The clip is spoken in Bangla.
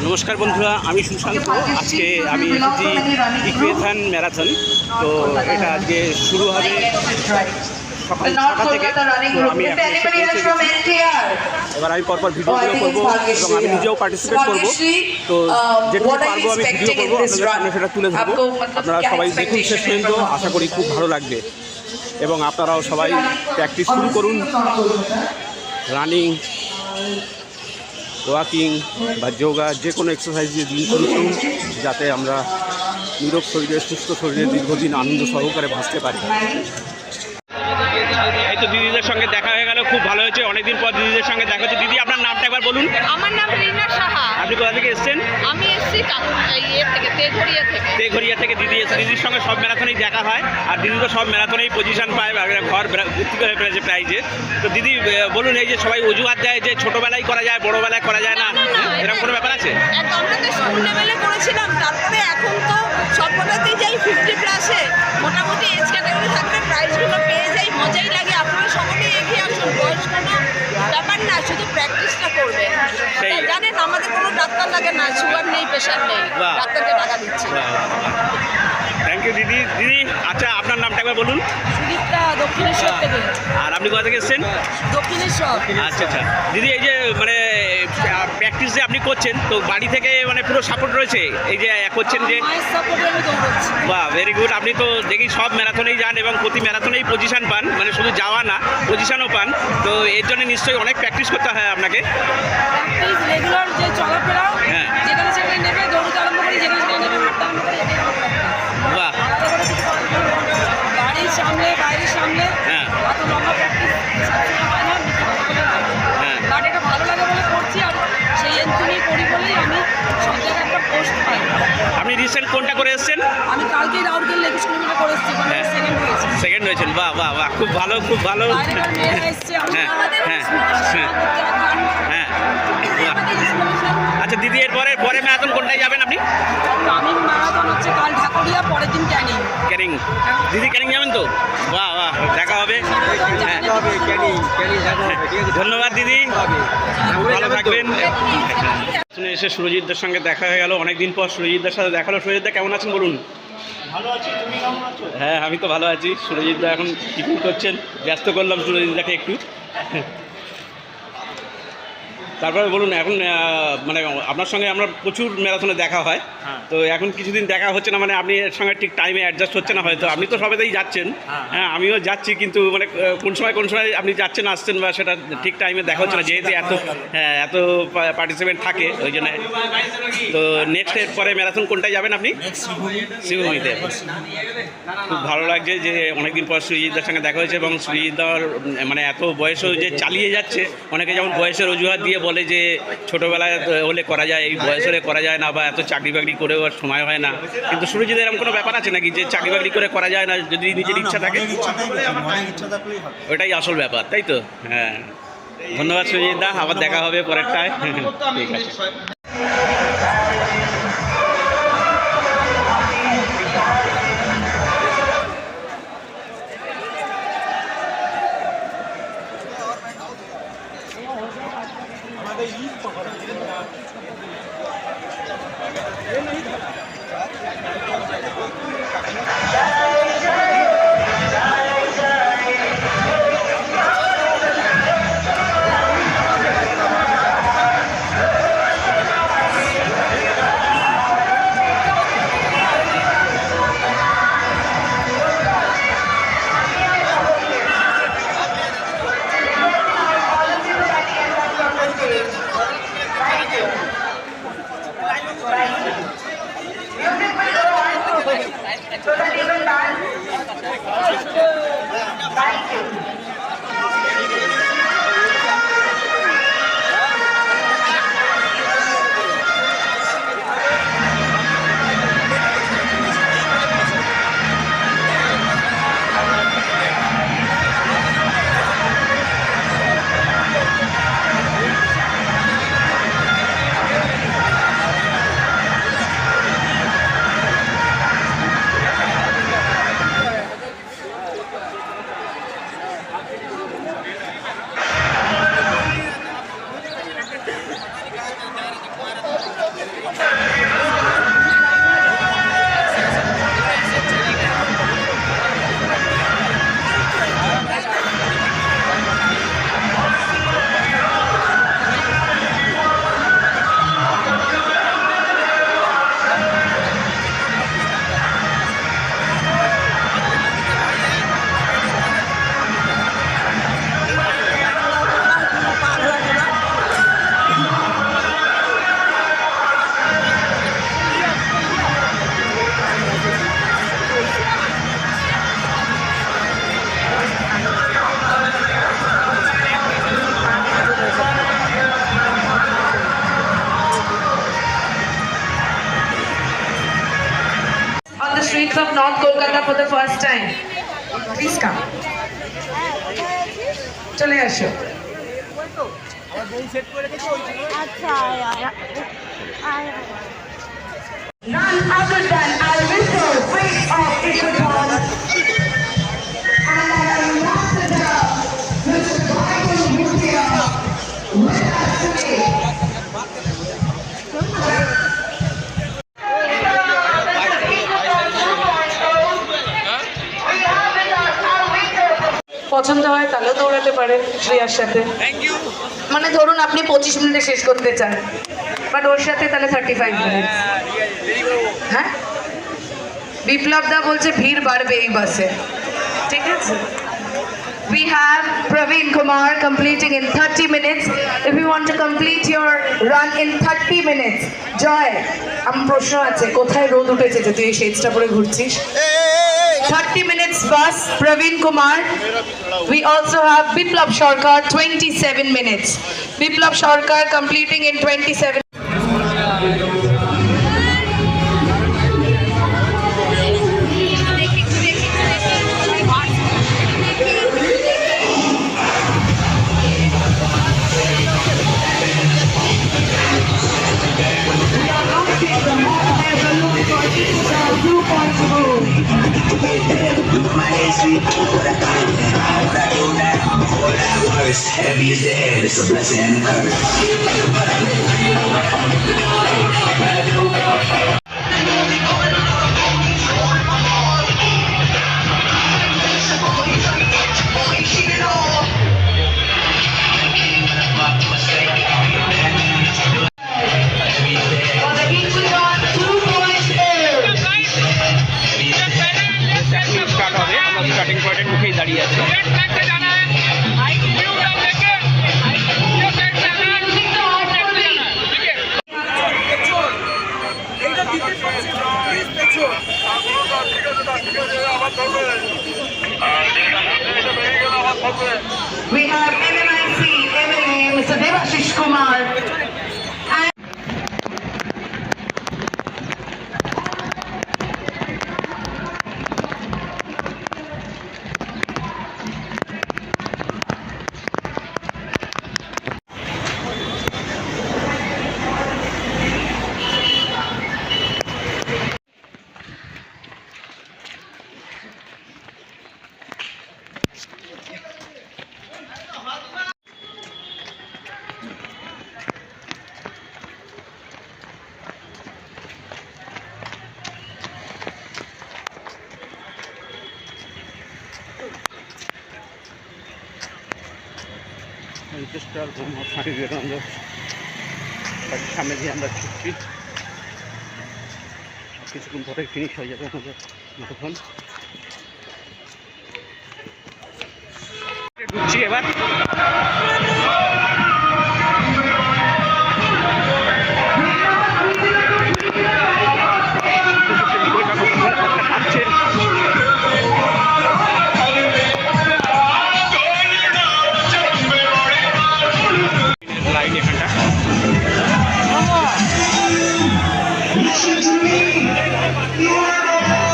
নমস্কার বন্ধুরা, আমি সুশান্ত। আজকে আমি এসেছি ইকুয়েথান ম্যারাথন। তো এটা আজকে শুরু হবে সকাল 6টা থেকে। তো আমি এখন এসে পৌঁছে গেছি। এবার আমি পরপর ভিডিওগুলো করবো এবং আমি নিজেও পার্টিসিপেট করবো। তো যেটুকু পারবো আমি ভিডিও করবো, আপনাদের সামনে সেটা তুলে ধরবো। আপনারা সবাই দেখুন শেষ পর্যন্ত, আশা করি খুব ভালো লাগবে। এবং আপনারাও সবাই প্র্যাকটিস শুরু করুন, রানিং, ওয়াকিং বা যোগা, যে কোনো এক্সারসাইজ দিয়ে দিন শুরু করুন, যাতে আমরা নিরোগ শরীরে, সুস্থ শরীরে দীর্ঘদিন আনন্দ সহকারে বাঁচতে পারি। এই তো দিদিদের সঙ্গে দেখা হয়ে গেল, খুব ভালো হয়েছে। অনেকদিন পর দিদিদের সঙ্গে দেখা হচ্ছে। দিদি, আপনার নামটা একবার বলুন। আমার নাম রিনা সাহা। আপনি কোথা থেকে এসেছেন? আমি এসেছি তেঘরিয়া থেকে। দিদি এসে দিদির সঙ্গে সব ম্যারাথনেই দেখা হয়, আর দিদি তো সব ম্যারাথনেই পজিশন পায়, ঘর ভর্তি করে ফেলেছে প্রাইজে। তো দিদি বলুন, এই যে সবাই অজুহাত দেয় যে ছোটোবেলায় করা যায়, বড়োবেলায় করা যায় না, এরকম কোনো ব্যাপার আছে? আমরা তো স্কুল লেভেলে করেছিলাম, তারপরে এখন তো সবকটাতেই যাই 50+-এ। মোটামুটি এজ ক্যাটাগরি থাকলে প্রাইজগুলো পেয়ে যাই, মজাই লাগে। আপনারা সকলেই এগিয়ে আসুন, বয়স কোনো ব্যাপার না, শুধু প্র্যাকটিসটা করবে। জানেন, আমাদের কোনো ডাক্তার লাগে না, সুগার নেই, প্রেশার নেই, ডাক্তারকে টাকা দিচ্ছি। থ্যাংক ইউ দিদি। দিদি, আচ্ছা আপনার নামটা একবার বলুন। সুদীপ্তা, দক্ষিণেশ্বর থেকে। আর আপনি কোথা থেকে এসেছেন? দক্ষিণেশ্বর। আচ্ছা আচ্ছা। দিদি, এই যে মানে প্র্যাকটিস যে আপনি করছেন, তো বাড়ি থেকে মানে পুরো সাপোর্ট রয়েছে এই যে করছেন যে? বাহ, ভেরি গুড। আপনি তো দেখি সব ম্যারাথনেই যান এবং প্রতি ম্যারাথনেই পজিশন পান, মানে শুধু যাওয়া না, পজিশনও পান। তো এর জন্য নিশ্চয়ই অনেক প্র্যাকটিস করতে হয় আপনাকে। রেগুলার যে চলাফেরা, হ্যাঁ, যেখানে সেখানে নেবে দৌড়তে আরম্ভ করি, যেখানে সেখানে নেবে হাঁটতে আরম্ভ করি। বাহ, বাড়ির সামনে, বাইরের সামনে, হ্যাঁ, এত লম্বা প্র্যাকটিস হয় না, হ্যাঁ। বাট এটা ভালো লাগে বলে করছি, আর সেই এনথুনি করি বলেই আমি সব জায়গায় একটা পোস্ট পাই। আপনি রিসেন্ট কোনটা করে এসেছেন? আমি কালকে রাউরকেল 21 কিলোমিটার করে এসেছি, সেকেন্ড হয়েছি। সেকেন্ড হয়েছেন? বাহ বাহ বাহ, খুব ভালো, খুব ভালো। বাইরেকার মেয়েরা এসছে, হ্যাঁ, হ্যাঁ, হ্যাঁ। আচ্ছা দিদি, পরে ম্যারাথন কোনটায় যাবেন আপনি? আমি ম্যারাথন হচ্ছে কাল ঢাকুরিয়া, পরের দিন ক্যানিং। ক্যানিং? দিদি ক্যানিং যাবেন তো? বাহ বাহ, দেখা হবে। হ্যাঁ, ধন্যবাদ দিদি, ভালো থাকবেন। শুনে এসে সুরজিৎদের সঙ্গে দেখা হয়ে গেল, অনেকদিন পর সুরজিৎদের সাথে দেখা হলো। সুরজিৎদা কেমন আছেন বলুন? ভালো আছি, তুমি কেমন আছো? হ্যাঁ, আমি তো ভালো আছি। সুরজিৎদা এখন টিফিন করছেন, ব্যস্ত করলাম সুরজিৎদাকে একটু। তারপরে বলুন, এখন মানে আপনার সঙ্গে আমরা প্রচুর ম্যারাথনে দেখা হয়, তো এখন কিছুদিন দেখা হচ্ছে না, মানে আপনি এর সঙ্গে ঠিক টাইমে অ্যাডজাস্ট হচ্ছে না হয়তো। আপনি তো সবেতেই যাচ্ছেন, হ্যাঁ আমিও যাচ্ছি, কিন্তু মানে কোন সময় আপনি যাচ্ছেন আসছেন বা সেটা ঠিক টাইমে দেখা হচ্ছে না, যেহেতু এত পার্টিসিপেন্ট থাকে ওই জন্য। তো নেক্সট এর পরে ম্যারাথন কোনটায় যাবেন আপনি? শিবভূমিতে। খুব ভালো লাগছে যে অনেকদিন পর সুরজিৎদার সঙ্গে দেখা হয়েছে, এবং সুরজিৎদার মানে এত বয়সও যে চালিয়ে যাচ্ছে। অনেকে যেমন বয়সের অজুহাত দিয়ে বলে যে ছোটোবেলায় হলে করা যায়, এই বয়স হলে করা যায় না, বা এত চাকরি বাকরি করেও আর সময় হয় না। কিন্তু সুরজিৎদের এরকম কোনো ব্যাপার আছে নাকি যে চাকরি বাকরি করে করা যায় না, যদি নিজের ইচ্ছা থাকে? ওটাই আসল ব্যাপার, তাই তো? হ্যাঁ, ধন্যবাদ সুরজিৎদা, আবার দেখা হবে পরেরটায়। ঠিক আছে। Friends of North Kolkata for the first time. Please come. চলে আসো। None other than Alviso, Prince of Ecuador, and our ambassador, Mr. Michael Mutia, with us today. পছন্দ হয় তাহলেও দৌড়াতে পারেন শ্রেয়ার সাথে। মানে ধরুন আপনি 25 মিনিটে শেষ করতে চান, বাট ওর সাথে তাহলে 35 মিনিট। হ্যাঁ, বিপ্লব দা বলছে ভিড় বাড়বে এই বাসে, ঠিক আছে। We have Praveen Kumar completing in 30 minutes. If you want to complete your run in 30 minutes, Joy, প্রশ্ন আছে, কোথায় রোদ উঠেছে যে তুই এই শেডসটা পরে ঘুরছিস? 30 minutes bus, Praveen Kumar. We also have Biplab Sarkar, 27 minutes. Biplab Sarkar completing in 27. Heavy as the head, it's a blessing and a curse. Start হবে, আমরা স্টার্টিং পয়েন্টের মুখেই দাঁড়িয়ে আছি। We have MMIC, MLA, Mr. Devashish Kumar. Star Swami Vivekananda সামনে দিয়ে আমরা ছুটছি, কিছুক্ষণ পরে ফিনিশ হয়ে যাবে আমাদের মারাথন। ঢুকছি এবার। লাইন এখানটা Listen to me, you are the